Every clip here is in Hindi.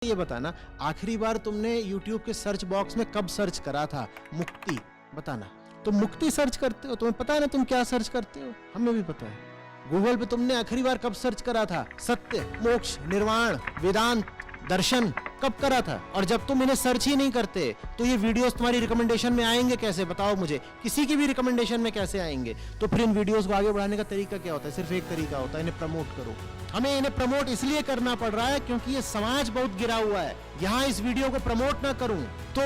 ये बताना, आखिरी बार तुमने YouTube के सर्च बॉक्स में कब सर्च करा था मुक्ति? बताना। तुम मुक्ति सर्च करते हो, तुम्हें पता है ना तुम क्या सर्च करते हो? हमें भी पता है। गूगल पे तुमने आखिरी बार कब सर्च करा था? सत्य, मोक्ष, निर्वाण, वेदांत, दर्शन कब करा था? और जब तुम इन्हें सर्च ही नहीं करते तो ये वीडियोस तुम्हारी रिकमेंडेशन में आएंगे कैसे? बताओ मुझे, किसी की भी रिकमेंडेशन में कैसे आएंगे? तो फिर इन वीडियोस को आगे बढ़ाने का तरीका क्या होता है? सिर्फ एक तरीका होता है, इन्हें प्रमोट करो। हमें इन्हें प्रमोट इसलिए करना पड़ रहा है क्योंकि ये समाज बहुत गिरा हुआ है। यहाँ इस वीडियो को प्रमोट ना करूं तो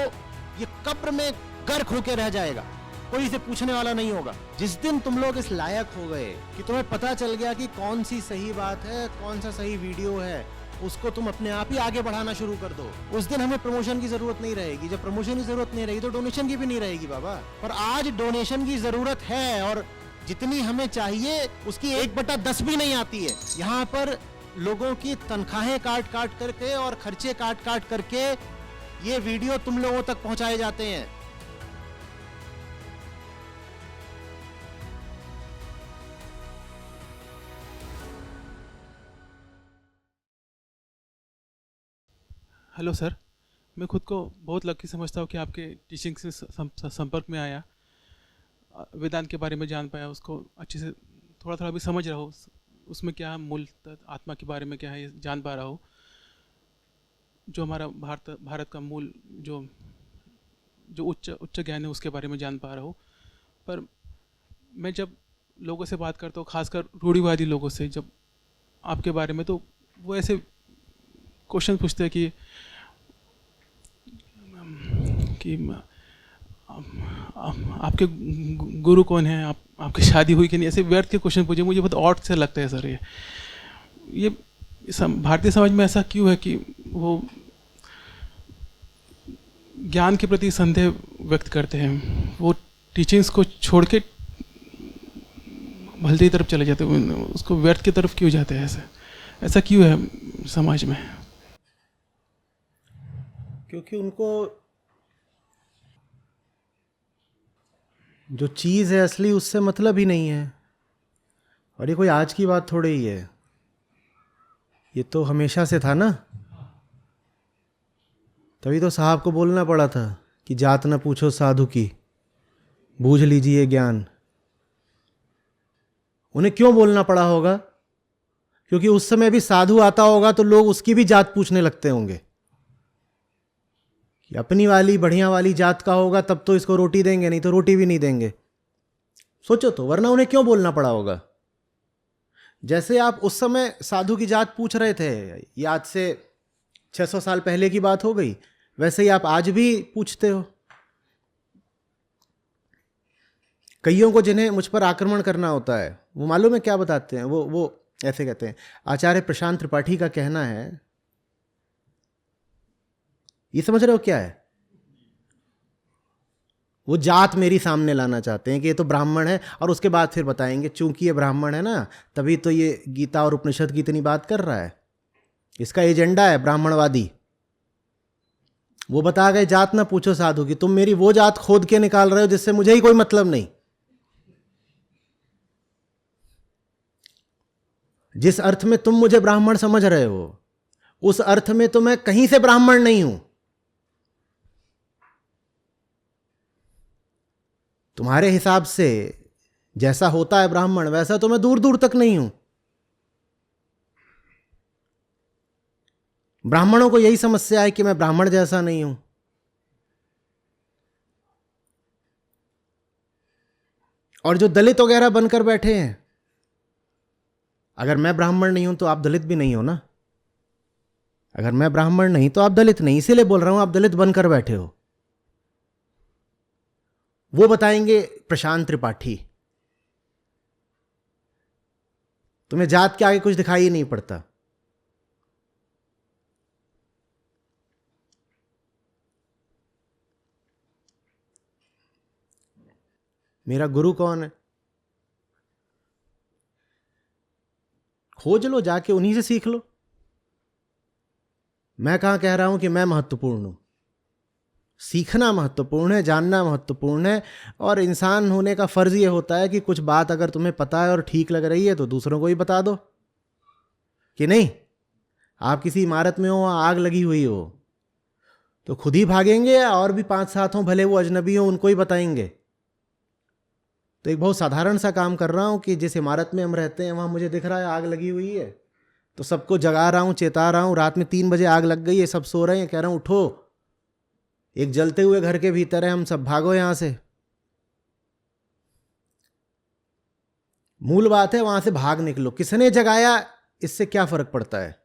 ये कब्र में गर्क होके रह जाएगा, कोई इसे पूछने वाला नहीं होगा। जिस दिन तुम लोग इस लायक हो गए कि तुम्हें पता चल गया कि कौन सी सही बात है, कौन सा सही वीडियो है, उसको तुम अपने आप ही आगे बढ़ाना शुरू कर दो। उस दिन हमें प्रमोशन की जरूरत नहीं रहेगी। जब प्रमोशन की जरूरत नहीं रहेगी तो डोनेशन की भी नहीं रहेगी बाबा। पर आज डोनेशन की जरूरत है और जितनी हमें चाहिए उसकी 1/10 भी नहीं आती है। यहाँ पर लोगों की तनख्वाहें काट काट करके और खर्चे काट काट करके ये वीडियो तुम लोगों तक पहुंचाए जाते हैं। हेलो सर, मैं खुद को बहुत लकी समझता हूँ कि आपके टीचिंग से संपर्क में आया, वेदांत के बारे में जान पाया, उसको अच्छे से थोड़ा थोड़ा भी समझ रहा हूँ, उसमें क्या मूल आत्मा के बारे में क्या है ये जान पा रहा हूँ। जो हमारा भारत का मूल जो जो उच्च ज्ञान है उसके बारे में जान पा रहा हूँ। पर मैं जब लोगों से बात करता हूँ, खासकर रूढ़िवादी लोगों से, जब आपके बारे में, तो वो ऐसे क्वेश्चन पूछते हैं कि आपके गुरु कौन हैं, आपकी शादी हुई कि नहीं, ऐसे व्यर्थ के क्वेश्चन पूछे। मुझे बहुत ऑड से लगता है सर। ये भारतीय समाज में ऐसा क्यों है कि वो ज्ञान के प्रति संदेह व्यक्त करते हैं, वो टीचिंग्स को छोड़ के भलती तरफ चले जाते हैं, उसको व्यर्थ की तरफ क्यों जाते हैं? ऐसा क्यों है समाज में? क्योंकि उनको जो चीज़ है असली उससे मतलब ही नहीं है। और ये कोई आज की बात थोड़ी ही है, ये तो हमेशा से था ना। तभी तो साहब को बोलना पड़ा था कि जात न पूछो साधु की, बूझ लीजिए ज्ञान। उन्हें क्यों बोलना पड़ा होगा? क्योंकि उस समय भी साधु आता होगा तो लोग उसकी भी जात पूछने लगते होंगे कि अपनी वाली बढ़िया वाली जात का होगा तब तो इसको रोटी देंगे, नहीं तो रोटी भी नहीं देंगे। सोचो तो, वरना उन्हें क्यों बोलना पड़ा होगा? जैसे आप उस समय साधु की जात पूछ रहे थे, ये आज से 600 साल पहले की बात हो गई, वैसे ही आप आज भी पूछते हो। कईयों को जिन्हें मुझ पर आक्रमण करना होता है वो मालूम है क्या बताते हैं? वो ऐसे कहते हैं, आचार्य प्रशांत त्रिपाठी का कहना है, ये समझ रहे हो क्या है? वो जात मेरी सामने लाना चाहते हैं कि ये तो ब्राह्मण है, और उसके बाद फिर बताएंगे चूंकि ये ब्राह्मण है ना तभी तो ये गीता और उपनिषद की इतनी बात कर रहा है। इसका एजेंडा है ब्राह्मणवादी। वो बता गए जात ना पूछो साधु की, तुम मेरी वो जात खोद के निकाल रहे हो जिससे मुझे ही कोई मतलब नहीं। जिस अर्थ में तुम मुझे ब्राह्मण समझ रहे हो उस अर्थ में तो मैं कहीं से ब्राह्मण नहीं हूं। तुम्हारे हिसाब से जैसा होता है ब्राह्मण वैसा तो मैं दूर दूर तक नहीं हूं। ब्राह्मणों को यही समस्या है कि मैं ब्राह्मण जैसा नहीं हूं। और जो दलित वगैरह बनकर बैठे हैं, अगर मैं ब्राह्मण नहीं हूं तो आप दलित भी नहीं हो ना। अगर मैं ब्राह्मण नहीं तो आप दलित नहीं, इसीलिए बोल रहा हूं आप दलित बनकर बैठे हो। वो बताएंगे प्रशांत त्रिपाठी। तुम्हें जात के आगे कुछ दिखाई ही नहीं पड़ता। मेरा गुरु कौन है? खोज लो जाके, उन्हीं से सीख लो। मैं कहां कह रहा हूं कि मैं महत्वपूर्ण हूं। सीखना महत्वपूर्ण है, जानना महत्वपूर्ण है, और इंसान होने का फर्ज ये होता है कि कुछ बात अगर तुम्हें पता है और ठीक लग रही है तो दूसरों को ही बता दो, कि नहीं आप किसी इमारत में हो, आग लगी हुई हो, तो खुद ही भागेंगे या और भी 5-7 हों, भले वो अजनबी हो, उनको ही बताएंगे? तो एक बहुत साधारण सा काम कर रहा हूं कि जिस इमारत में हम रहते हैं वहां मुझे दिख रहा है आग लगी हुई है, तो सबको जगा रहा हूं, चेता रहा हूं। रात में 3 बजे आग लग गई है, सब सो रहे हैं, कह रहा हूं उठो, एक जलते हुए घर के भीतर है, हम सब भागो यहां से। मूल बात है वहां से भाग निकलो। किसने जगाया इससे क्या फर्क पड़ता है?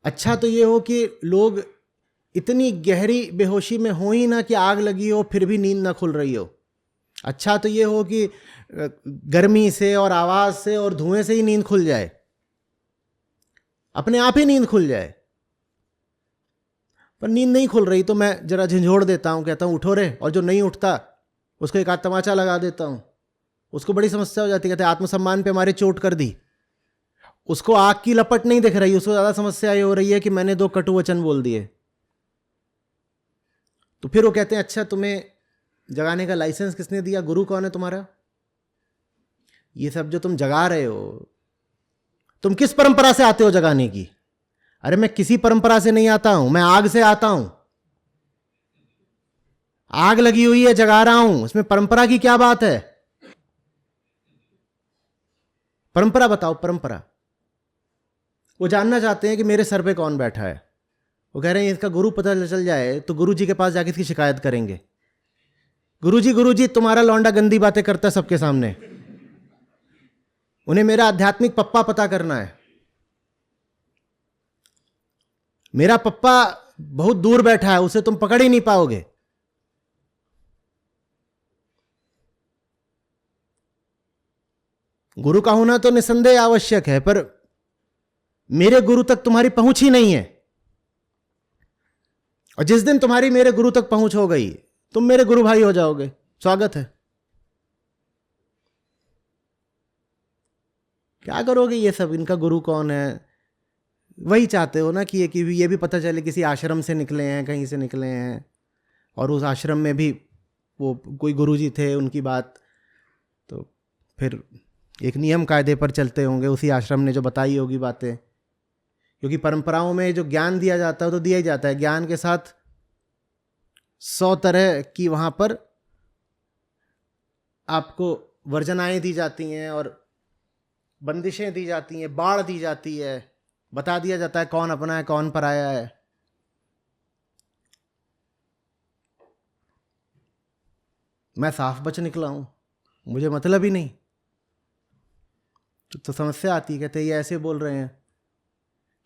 अच्छा तो ये हो कि लोग इतनी गहरी बेहोशी में हो ही ना कि आग लगी हो फिर भी नींद ना खुल रही हो। अच्छा तो ये हो कि गर्मी से और आवाज से और धुएं से ही नींद खुल जाए, अपने आप ही नींद खुल जाए। पर नींद नहीं खुल रही तो मैं जरा झंझोड़ देता हूं, कहता हूं उठो रे, और जो नहीं उठता उसको एक आध तमाचा लगा देता हूं। उसको बड़ी समस्या हो जाती है, कहते आत्मसम्मान पे हमारे चोट कर दी। उसको आग की लपट नहीं दिख रही, उसको ज्यादा समस्या ये हो रही है कि मैंने 2 कटु वचन बोल दिए। तो फिर वो कहते हैं अच्छा तुम्हें जगाने का लाइसेंस किसने दिया, गुरु कौन है तुम्हारा? ये सब जो तुम जगा रहे हो, तुम किस परंपरा से आते हो जगाने की? अरे मैं किसी परंपरा से नहीं आता हूं, मैं आग से आता हूं। आग लगी हुई है, जगा रहा हूं, इसमें परंपरा की क्या बात है? परंपरा बताओ, परंपरा। वो जानना चाहते हैं कि मेरे सर पे कौन बैठा है। वो कह रहे हैं इसका गुरु पता चल जाए तो गुरु जी के पास जाके इसकी शिकायत करेंगे। गुरु जी तुम्हारा लौंडा गंदी बातें करता है सबके सामने, उन्हें मेरा आध्यात्मिक पप्पा पता करना है। मेरा पप्पा बहुत दूर बैठा है, उसे तुम पकड़ ही नहीं पाओगे। गुरु का होना तो निसंदेह आवश्यक है, पर मेरे गुरु तक तुम्हारी पहुंच ही नहीं है। और जिस दिन तुम्हारी मेरे गुरु तक पहुंच हो गई, तुम मेरे गुरु भाई हो जाओगे, स्वागत है। क्या करोगे ये सब, इनका गुरु कौन है? वही चाहते हो ना कि ये भी पता चले किसी आश्रम से निकले हैं, कहीं से निकले हैं, और उस आश्रम में भी वो कोई गुरुजी थे, उनकी बात तो फिर एक नियम कायदे पर चलते होंगे, उसी आश्रम ने जो बताई होगी बातें। क्योंकि परंपराओं में जो ज्ञान दिया जाता है तो दिया ही जाता है, ज्ञान के साथ 100 तरह की वहां पर आपको वर्जनाएं दी जाती हैं और बंदिशें दी जाती हैं, बाढ़ दी जाती है, बता दिया जाता है कौन अपना है कौन पराया है। मैं साफ बच निकला हूं, मुझे मतलब ही नहीं। तो समस्या आती है, कहते ये ऐसे बोल रहे हैं,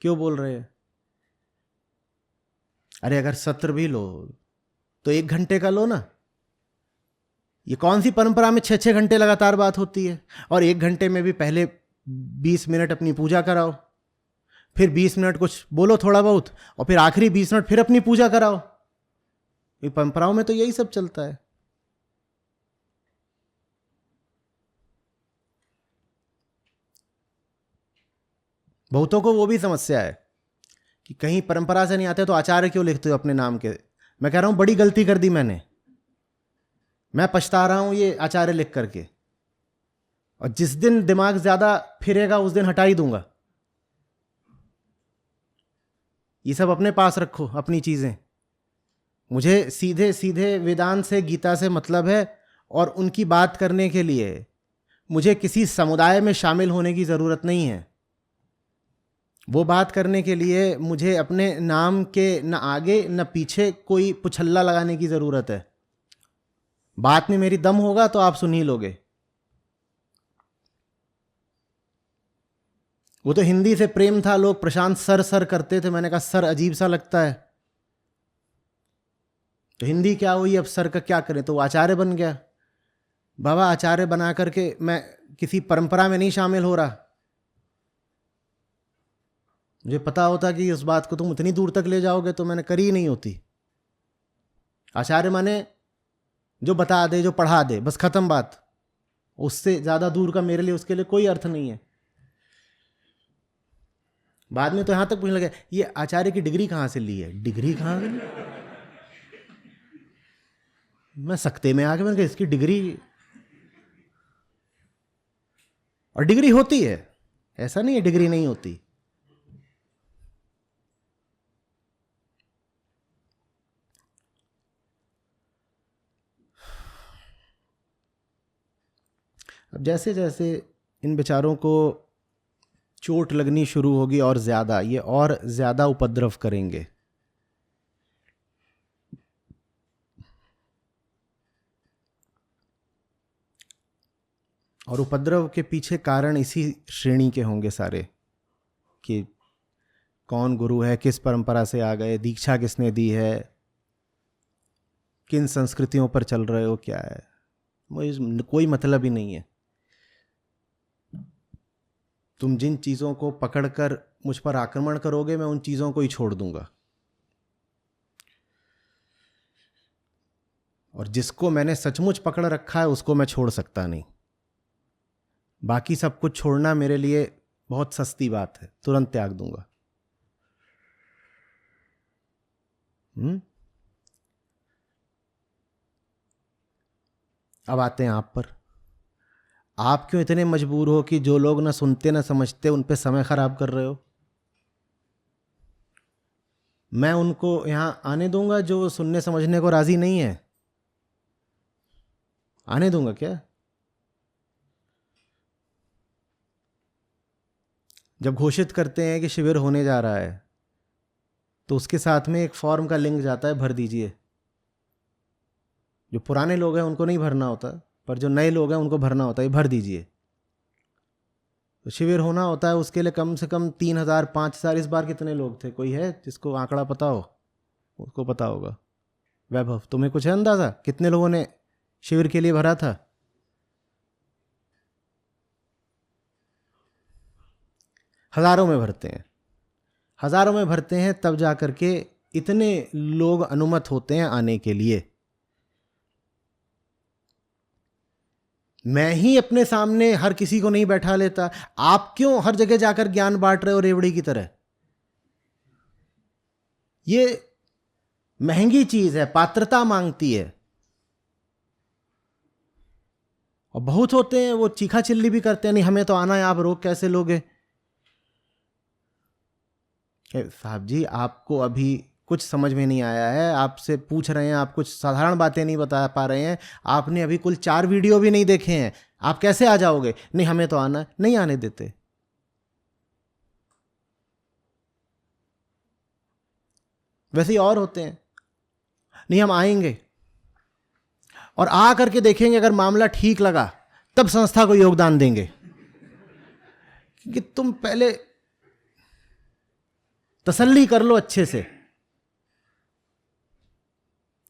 क्यों बोल रहे हैं? अरे अगर सत्र भी लो तो 1 घंटे का लो ना। ये कौन सी परंपरा में 6-6 घंटे लगातार बात होती है? और 1 घंटे में भी पहले 20 मिनट अपनी पूजा कराओ, फिर 20 मिनट कुछ बोलो थोड़ा बहुत, और फिर आखिरी 20 मिनट फिर अपनी पूजा कराओ। ये परंपराओं में तो यही सब चलता है। बहुतों को वो भी समस्या है कि कहीं परंपरा से नहीं आते तो आचार्य क्यों लिखते हो अपने नाम के। मैं कह रहा हूं बड़ी गलती कर दी मैंने, मैं पछता रहा हूं ये आचार्य लिख करके, और जिस दिन दिमाग ज्यादा फिरेगा उस दिन हटा ही दूंगा। ये सब अपने पास रखो, अपनी चीजें। मुझे सीधे सीधे वेदांत से, गीता से मतलब है, और उनकी बात करने के लिए मुझे किसी समुदाय में शामिल होने की जरूरत नहीं है। वो बात करने के लिए मुझे अपने नाम के न आगे न पीछे कोई पुछल्ला लगाने की जरूरत है। बात में मेरी दम होगा तो आप सुन ही लोगे। वो तो हिंदी से प्रेम था, लोग प्रशांत सर सर करते थे, मैंने कहा सर अजीब सा लगता है, तो हिंदी क्या हुई, अब सर का क्या करें, तो वो आचार्य बन गया। बाबा आचार्य बना करके मैं किसी परंपरा में नहीं शामिल हो रहा। मुझे पता होता कि इस बात को तुम इतनी दूर तक ले जाओगे तो मैंने करी ही नहीं होती। आचार्य माने जो बता दे, जो पढ़ा दे, बस खत्म बात। उससे ज्यादा दूर का मेरे लिए, उसके लिए कोई अर्थ नहीं है। बाद में तो यहां तक पूछने लगे ये आचार्य की डिग्री कहां से ली है। डिग्री कहां से ली? मैं सकते में आके मैंने कहा इसकी डिग्री, और डिग्री होती है, ऐसा नहीं है डिग्री नहीं होती। अब जैसे जैसे इन बेचारों को चोट लगनी शुरू होगी और ज़्यादा, ये और ज़्यादा उपद्रव करेंगे। और उपद्रव के पीछे कारण इसी श्रेणी के होंगे सारे, कि कौन गुरु है, किस परंपरा से आ गए, दीक्षा किसने दी है, किन संस्कृतियों पर चल रहे हो, क्या है, मुझे कोई मतलब ही नहीं है। तुम जिन चीज़ों को पकड़कर मुझ पर आक्रमण करोगे, मैं उन चीज़ों को ही छोड़ दूंगा। और जिसको मैंने सचमुच पकड़ रखा है उसको मैं छोड़ सकता नहीं। बाकी सब कुछ छोड़ना मेरे लिए बहुत सस्ती बात है, तुरंत त्याग दूंगा। अब आते हैं आप पर। आप क्यों इतने मजबूर हो कि जो लोग ना सुनते ना समझते उन पे समय खराब कर रहे हो? मैं उनको यहां आने दूंगा जो सुनने समझने को राजी नहीं है? आने दूंगा क्या? जब घोषित करते हैं कि शिविर होने जा रहा है तो उसके साथ में एक फॉर्म का लिंक जाता है, भर दीजिए। जो पुराने लोग हैं उनको नहीं भरना होता, पर जो नए लोग हैं उनको भरना होता है, भर दीजिए। तो शिविर होना होता है, उसके लिए कम से कम 3,000 5,000। इस बार कितने लोग थे? कोई है जिसको आंकड़ा पता हो? उसको पता होगा। वैभव, तुम्हें कुछ है अंदाजा कितने लोगों ने शिविर के लिए भरा था? हजारों में भरते हैं, हजारों में भरते हैं, तब जाकर के इतने लोग अनुमत होते हैं आने के लिए। मैं ही अपने सामने हर किसी को नहीं बैठा लेता, आप क्यों हर जगह जाकर ज्ञान बांट रहे हो रेवड़ी की तरह? ये महंगी चीज है, पात्रता मांगती है। और बहुत होते हैं वो चीखा चिल्ली भी करते हैं, नहीं हमें तो आना है, आप रोक कैसे लोगे? साहब जी, आपको अभी कुछ समझ में नहीं आया है, आपसे पूछ रहे हैं, आप कुछ साधारण बातें नहीं बता पा रहे हैं, आपने अभी कुल 4 वीडियो भी नहीं देखे हैं, आप कैसे आ जाओगे? नहीं हमें तो आना है, नहीं आने देते। वैसे ही और होते हैं, नहीं हम आएंगे और आ करके देखेंगे, अगर मामला ठीक लगा तब संस्था को योगदान देंगे। क्योंकि तुम पहले तसल्ली कर लो अच्छे से।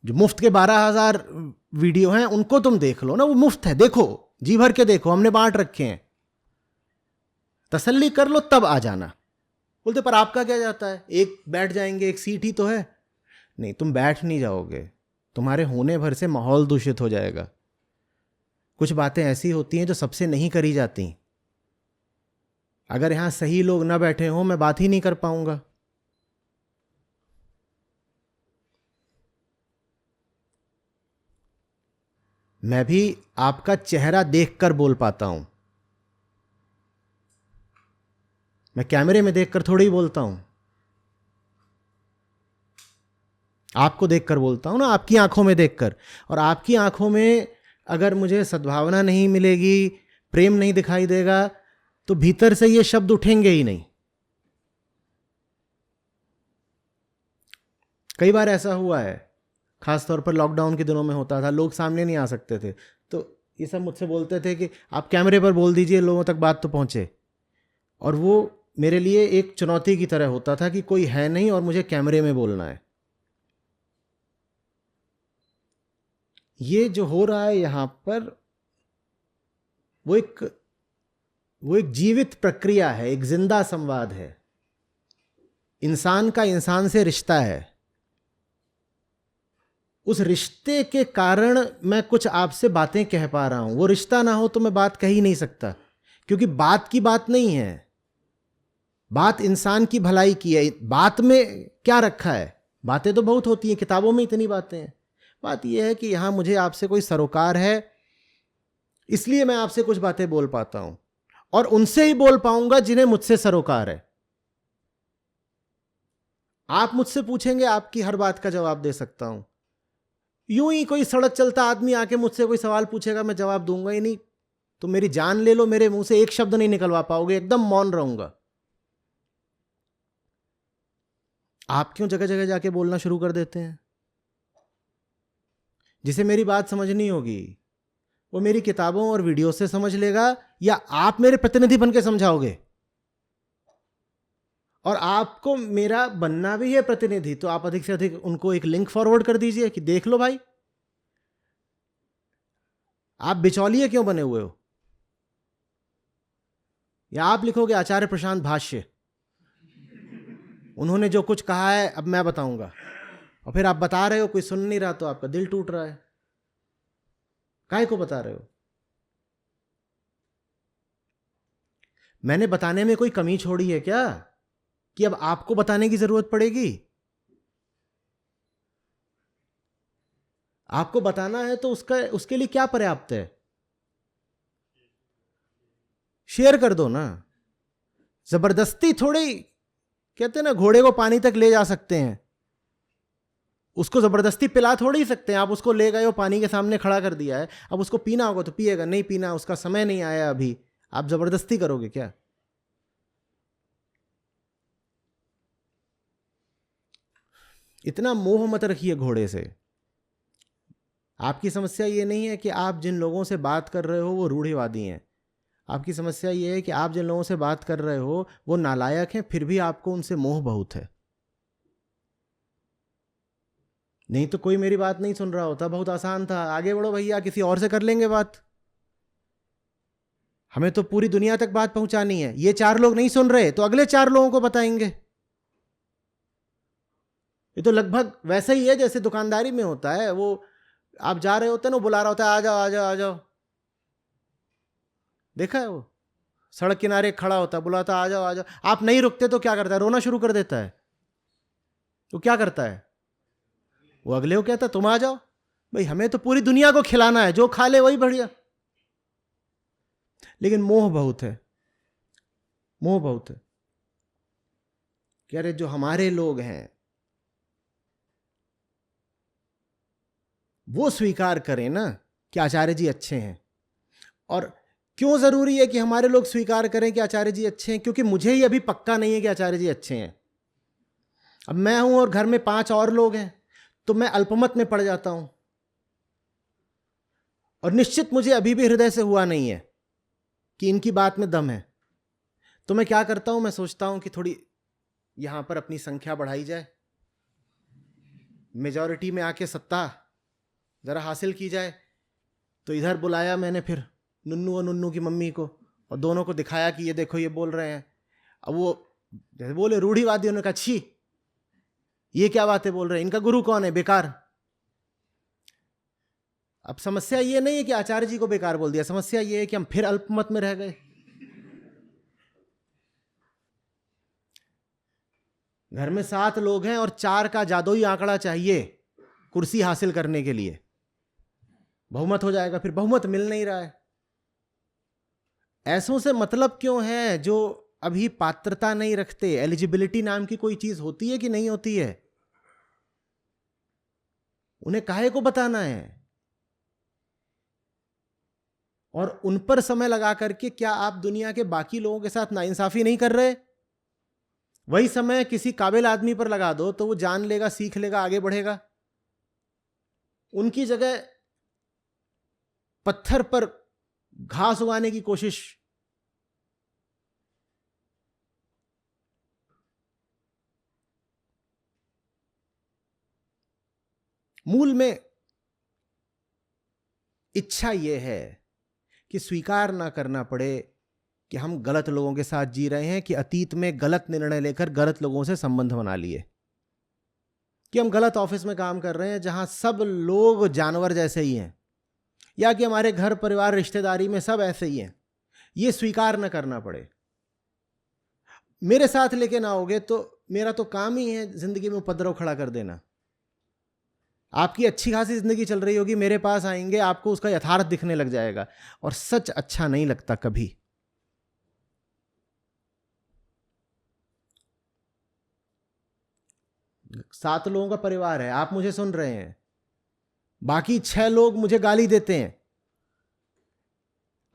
जो मुफ्त के 12,000 वीडियो हैं उनको तुम देख लो ना, वो मुफ्त है, देखो, जी भर के देखो, हमने बांट रखे हैं। तसल्ली कर लो तब आ जाना। बोलते पर आपका क्या जाता है, एक बैठ जाएंगे, एक सीट ही तो है। नहीं, तुम बैठ नहीं जाओगे, तुम्हारे होने भर से माहौल दूषित हो जाएगा। कुछ बातें ऐसी होती हैं जो सबसे नहीं करी जाती। अगर यहां सही लोग ना बैठे हो, मैं बात ही नहीं कर पाऊंगा। मैं भी आपका चेहरा देखकर बोल पाता हूं, मैं कैमरे में देखकर थोड़ी बोलता हूं। आपको देखकर बोलता हूं ना, आपकी आंखों में देखकर। और आपकी आंखों में अगर मुझे सद्भावना नहीं मिलेगी, प्रेम नहीं दिखाई देगा, तो भीतर से ये शब्द उठेंगे ही नहीं। कई बार ऐसा हुआ है, खासतौर पर लॉकडाउन के दिनों में होता था, लोग सामने नहीं आ सकते थे, तो ये सब मुझसे बोलते थे कि आप कैमरे पर बोल दीजिए, लोगों तक बात तो पहुंचे। और वो मेरे लिए एक चुनौती की तरह होता था कि कोई है नहीं और मुझे कैमरे में बोलना है। ये जो हो रहा है यहां पर, वो एक जीवित प्रक्रिया है, एक जिंदा संवाद है। इंसान का इंसान से रिश्ता है। उस रिश्ते के कारण मैं कुछ आपसे बातें कह पा रहा हूं। वो रिश्ता ना हो तो मैं बात कह ही नहीं सकता, क्योंकि बात की बात नहीं है, बात इंसान की भलाई की है। बात में क्या रखा है? बातें तो बहुत होती हैं, किताबों में इतनी बातें हैं। बात यह है कि यहां मुझे आपसे कोई सरोकार है, इसलिए मैं आपसे कुछ बातें बोल पाता हूं, और उनसे ही बोल पाऊंगा जिन्हें मुझसे सरोकार है। आप मुझसे पूछेंगे, आपकी हर बात का जवाब दे सकता हूं। यूं ही कोई सड़क चलता आदमी आके मुझसे कोई सवाल पूछेगा, मैं जवाब दूंगा ही नहीं, तुम मेरी जान ले लो, मेरे मुंह से एक शब्द नहीं निकलवा पाओगे, एकदम मौन रहूंगा। आप क्यों जगह जगह जाके बोलना शुरू कर देते हैं? जिसे मेरी बात समझनी होगी वो मेरी किताबों और वीडियो से समझ लेगा, या आप मेरे प्रतिनिधि बन के समझाओगे? और आपको मेरा बनना भी है प्रतिनिधि, तो आप अधिक से अधिक उनको एक लिंक फॉरवर्ड कर दीजिए कि देख लो भाई। आप बिचौलिए क्यों बने हुए हो? या आप लिखोगे आचार्य प्रशांत भाष्य, उन्होंने जो कुछ कहा है अब मैं बताऊंगा, और फिर आप बता रहे हो, कोई सुन नहीं रहा तो आपका दिल टूट रहा है। काहे को बता रहे हो? मैंने बताने में कोई कमी छोड़ी है क्या कि अब आपको बताने की जरूरत पड़ेगी? आपको बताना है तो उसके लिए क्या पर्याप्त है? शेयर कर दो ना। जबरदस्ती थोड़ी, कहते हैं ना घोड़े को पानी तक ले जा सकते हैं, उसको जबरदस्ती पिला थोड़ी ही सकते हैं। आप उसको ले गए हो, पानी के सामने खड़ा कर दिया है, अब उसको पीना होगा तो पिएगा, नहीं पीना उसका समय नहीं आया अभी, आप जबरदस्ती करोगे क्या? इतना मोह मत रखिए घोड़े से। आपकी समस्या ये नहीं है कि आप जिन लोगों से बात कर रहे हो वो रूढ़िवादी हैं। आपकी समस्या ये है कि आप जिन लोगों से बात कर रहे हो वो नालायक हैं, फिर भी आपको उनसे मोह बहुत है। नहीं तो कोई मेरी बात नहीं सुन रहा होता, बहुत आसान था, आगे बढ़ो भैया, किसी और से कर लेंगे बात। हमें तो पूरी दुनिया तक बात पहुंचानी है। ये 4 लोग नहीं सुन रहे तो अगले 4 लोगों को बताएंगे। ये तो लगभग वैसा ही है जैसे दुकानदारी में होता है, वो आप जा रहे होते हैं ना, बुला रहा होता है, आ जाओ आ जाओ आ जाओ। देखा है? वो सड़क किनारे खड़ा होता है, बुलाता आ जाओ आ जाओ, आप नहीं रुकते तो क्या करता है? रोना शुरू कर देता है। तो क्या करता है वो? अगले को कहता है तुम आ जाओ। भाई हमें तो पूरी दुनिया को खिलाना है, जो खा ले वही बढ़िया। लेकिन मोह बहुत है, मोह बहुत है। कह रहे जो हमारे लोग हैं वो स्वीकार करें ना कि आचार्य जी अच्छे हैं। और क्यों जरूरी है कि हमारे लोग स्वीकार करें कि आचार्य जी अच्छे हैं? क्योंकि मुझे ही अभी पक्का नहीं है कि आचार्य जी अच्छे हैं। अब मैं हूं और घर में 5 और लोग हैं, तो मैं अल्पमत में पड़ जाता हूं, और निश्चित मुझे अभी भी हृदय से हुआ नहीं है कि इनकी बात में दम है। तो मैं क्या करता हूं, मैं सोचता हूं कि थोड़ी यहां पर अपनी संख्या बढ़ाई जाए, मेजॉरिटी में आके सत्ता जरा हासिल की जाए। तो इधर बुलाया मैंने फिर नुन्नू और नुन्नू की मम्मी को, और दोनों को दिखाया कि ये देखो ये बोल रहे हैं। अब वो जैसे बोले रूढ़िवादी, उन्होंने कहा छी ये क्या बातें बोल रहे हैं, इनका गुरु कौन है, बेकार। अब समस्या ये नहीं है कि आचार्य जी को बेकार बोल दिया, समस्या ये है कि हम फिर अल्पमत में रह गए। घर में 7 लोग हैं और 4 का जादुई आंकड़ा चाहिए कुर्सी हासिल करने के लिए, बहुमत हो जाएगा, फिर बहुमत मिल नहीं रहा है। ऐसों से मतलब क्यों है जो अभी पात्रता नहीं रखते? एलिजिबिलिटी नाम की कोई चीज होती है कि नहीं होती है? उन्हें काहे को बताना है? और उन पर समय लगा करके क्या आप दुनिया के बाकी लोगों के साथ नाइंसाफी नहीं कर रहे? वही समय किसी काबिल आदमी पर लगा दो तो वो जान लेगा, सीख लेगा, आगे बढ़ेगा। उनकी जगह पत्थर पर घास उगाने की कोशिश। मूल में इच्छा यह है कि स्वीकार ना करना पड़े कि हम गलत लोगों के साथ जी रहे हैं, कि अतीत में गलत निर्णय लेकर गलत लोगों से संबंध बना लिए, कि हम गलत ऑफिस में काम कर रहे हैं जहां सब लोग जानवर जैसे ही हैं, या कि हमारे घर परिवार रिश्तेदारी में सब ऐसे ही हैं। ये स्वीकार न करना पड़े। मेरे साथ लेके ना होगे तो मेरा तो काम ही है जिंदगी में उपद्रव खड़ा कर देना। आपकी अच्छी खासी जिंदगी चल रही होगी, मेरे पास आएंगे, आपको उसका यथार्थ दिखने लग जाएगा, और सच अच्छा नहीं लगता कभी। सात लोगों का परिवार है, आप मुझे सुन रहे हैं, बाकी 6 लोग मुझे गाली देते हैं,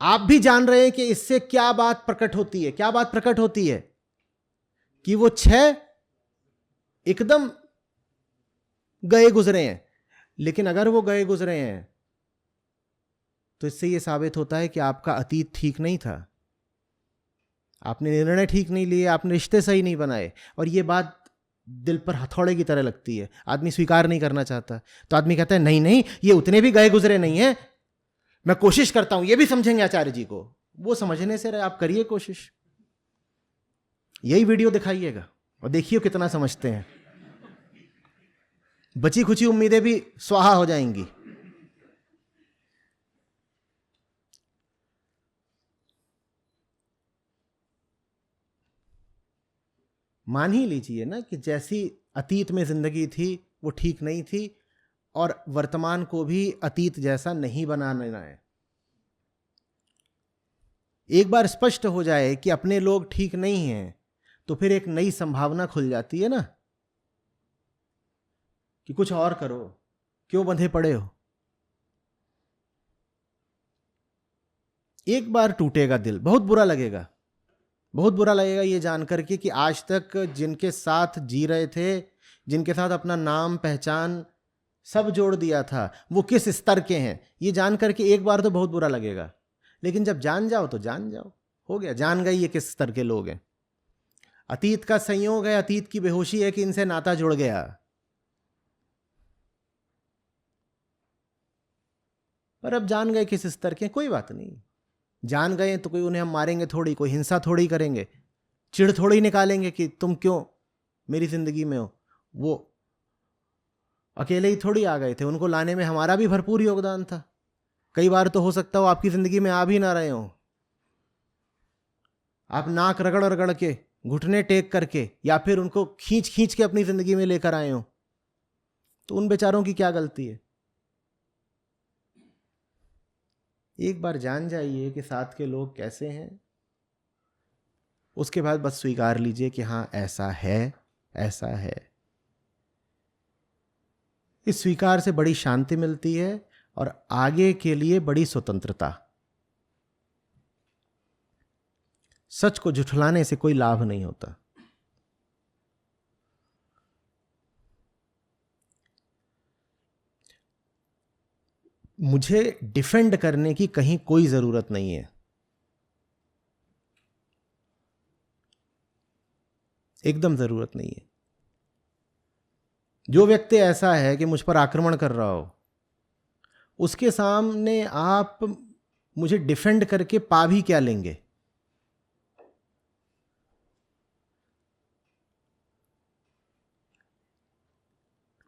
आप भी जान रहे हैं कि इससे क्या बात प्रकट होती है, क्या बात प्रकट होती है कि वो 6 एकदम गए गुजरे हैं। लेकिन अगर वो गए गुजरे हैं तो इससे यह साबित होता है कि आपका अतीत ठीक नहीं था, आपने निर्णय ठीक नहीं लिए, आपने रिश्ते सही नहीं बनाए। और ये बात दिल पर हथौड़े की तरह लगती है, आदमी स्वीकार नहीं करना चाहता। तो आदमी कहता है नहीं नहीं, ये उतने भी गए गुजरे नहीं है, मैं कोशिश करता हूं, ये भी समझेंगे आचार्य जी को। वो समझने से रहे, आप करिए कोशिश, यही वीडियो दिखाइएगा और देखिए कितना समझते हैं। बची खुची उम्मीदें भी स्वाहा हो जाएंगी। मान ही लीजिए ना कि जैसी अतीत में जिंदगी थी वो ठीक नहीं थी, और वर्तमान को भी अतीत जैसा नहीं बनाना है। एक बार स्पष्ट हो जाए कि अपने लोग ठीक नहीं हैं तो फिर एक नई संभावना खुल जाती है ना कि कुछ और करो, क्यों बंधे पड़े हो। एक बार टूटेगा दिल, बहुत बुरा लगेगा, बहुत बुरा लगेगा ये जानकर के कि आज तक जिनके साथ जी रहे थे, जिनके साथ अपना नाम पहचान सब जोड़ दिया था, वो किस स्तर के हैं। ये जान करके एक बार तो बहुत बुरा लगेगा, लेकिन जब जान जाओ तो जान जाओ, हो गया, जान गए ये किस स्तर के लोग हैं। अतीत का संयोग है, अतीत की बेहोशी है कि इनसे नाता जुड़ गया। पर अब जान गए किस स्तर के, कोई बात नहीं। जान गए तो कोई उन्हें हम मारेंगे थोड़ी, कोई हिंसा थोड़ी करेंगे, चिढ़ थोड़ी निकालेंगे कि तुम क्यों मेरी जिंदगी में हो। वो अकेले ही थोड़ी आ गए थे, उनको लाने में हमारा भी भरपूर योगदान था। कई बार तो हो सकता हो आपकी जिंदगी में आ भी ना रहे हो, आप नाक रगड़ रगड़ के, घुटने टेक करके, या फिर उनको खींच खींच के अपनी जिंदगी में लेकर आए हो, तो उन बेचारों की क्या गलती है। एक बार जान जाइए कि साथ के लोग कैसे हैं, उसके बाद बस स्वीकार लीजिए कि हाँ ऐसा है, ऐसा है। इस स्वीकार से बड़ी शांति मिलती है और आगे के लिए बड़ी स्वतंत्रता। सच को झुठलाने से कोई लाभ नहीं होता। मुझे डिफेंड करने की कहीं कोई जरूरत नहीं है, एकदम जरूरत नहीं है। जो व्यक्ति ऐसा है कि मुझ पर आक्रमण कर रहा हो, उसके सामने आप मुझे डिफेंड करके पा भी क्या लेंगे।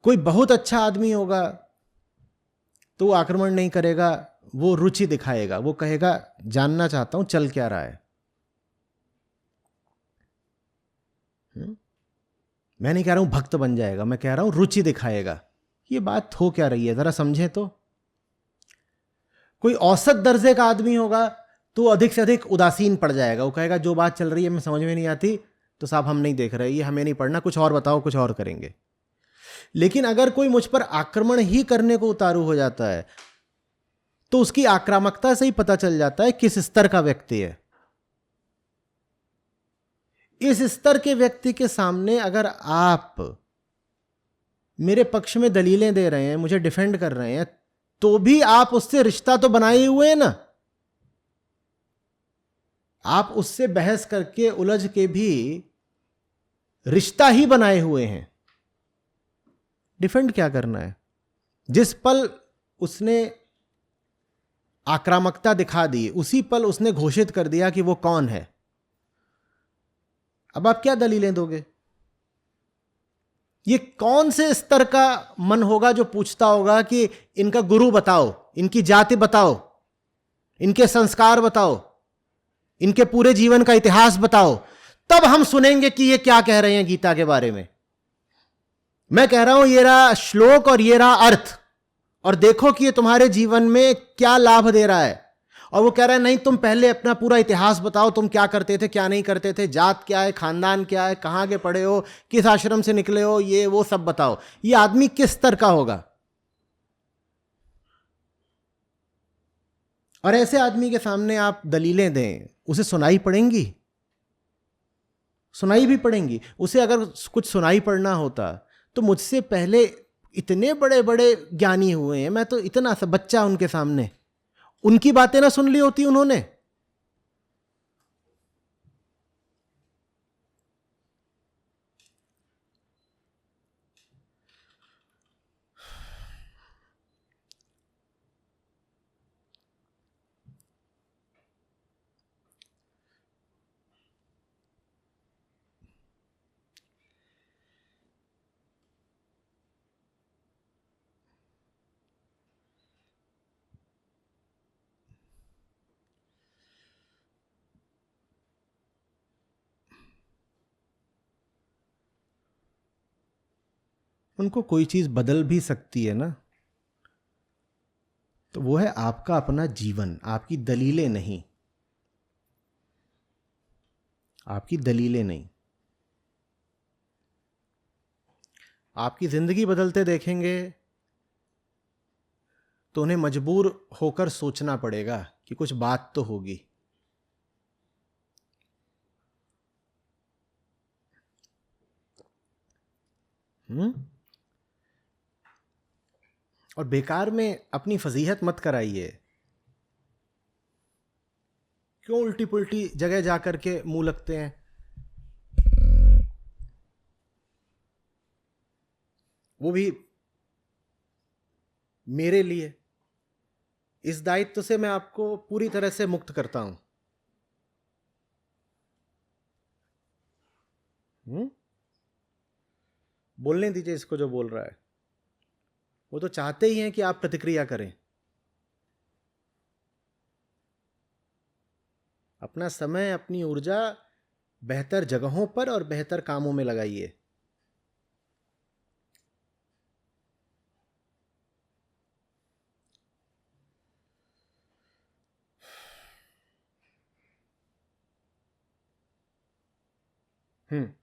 कोई बहुत अच्छा आदमी होगा तो वो आक्रमण नहीं करेगा, वो रुचि दिखाएगा, वो कहेगा जानना चाहता हूं चल क्या रहा है। मैं नहीं कह रहा हूं भक्त बन जाएगा, मैं कह रहा हूं रुचि दिखाएगा। ये बात हो क्या रही है जरा समझें तो। कोई औसत दर्जे का आदमी होगा तो अधिक से अधिक उदासीन पड़ जाएगा, वो कहेगा जो बात चल रही है मैं समझ में नहीं आती तो साहब हम नहीं देख रहे, ये हमें नहीं पढ़ना, कुछ और बताओ, कुछ और करेंगे। लेकिन अगर कोई मुझ पर आक्रमण ही करने को उतारू हो जाता है तो उसकी आक्रामकता से ही पता चल जाता है किस स्तर का व्यक्ति है। इस स्तर के व्यक्ति के सामने अगर आप मेरे पक्ष में दलीलें दे रहे हैं, मुझे डिफेंड कर रहे हैं, तो भी आप उससे रिश्ता तो बनाए हुए हैं ना। आप उससे बहस करके उलझ के भी रिश्ता ही बनाए हुए हैं। डिफेंड क्या करना है। जिस पल उसने आक्रामकता दिखा दी, उसी पल उसने घोषित कर दिया कि वो कौन है। अब आप क्या दलीलें दोगे। ये कौन से स्तर का मन होगा जो पूछता होगा कि इनका गुरु बताओ, इनकी जाति बताओ, इनके संस्कार बताओ, इनके पूरे जीवन का इतिहास बताओ, तब हम सुनेंगे कि ये क्या कह रहे हैं गीता के बारे में। मैं कह रहा हूं ये रहा श्लोक और ये रहा अर्थ, और देखो कि ये तुम्हारे जीवन में क्या लाभ दे रहा है। और वो कह रहा है नहीं, तुम पहले अपना पूरा इतिहास बताओ, तुम क्या करते थे क्या नहीं करते थे, जात क्या है, खानदान क्या है, कहां के पढ़े हो, किस आश्रम से निकले हो, ये वो सब बताओ। ये आदमी किस स्तर का होगा। और ऐसे आदमी के सामने आप दलीलें दें, उसे सुनाई पड़ेंगी? सुनाई भी पड़ेंगी। उसे अगर कुछ सुनाई पड़ना होता तो मुझसे पहले इतने बड़े बड़े ज्ञानी हुए हैं, मैं तो इतना सा बच्चा उनके सामने, उनकी बातें ना सुन ली होती उन्होंने? उनको कोई चीज बदल भी सकती है ना, तो वो है आपका अपना जीवन, आपकी दलीलें नहीं। आपकी दलीलें नहीं। आपकी जिंदगी बदलते देखेंगे तो उन्हें मजबूर होकर सोचना पड़ेगा कि कुछ बात तो होगी। हम्म। और बेकार में अपनी फजीहत मत कराइए। क्यों उल्टी पुल्टी जगह जाकर के मुंह लगते हैं? वो भी मेरे लिए। इस दायित्व से मैं आपको पूरी तरह से मुक्त करता हूं। बोलने दीजिए इसको जो बोल रहा है। वो तो चाहते ही हैं कि आप प्रतिक्रिया करें। अपना समय, अपनी ऊर्जा बेहतर जगहों पर और बेहतर कामों में लगाइए। हम्म।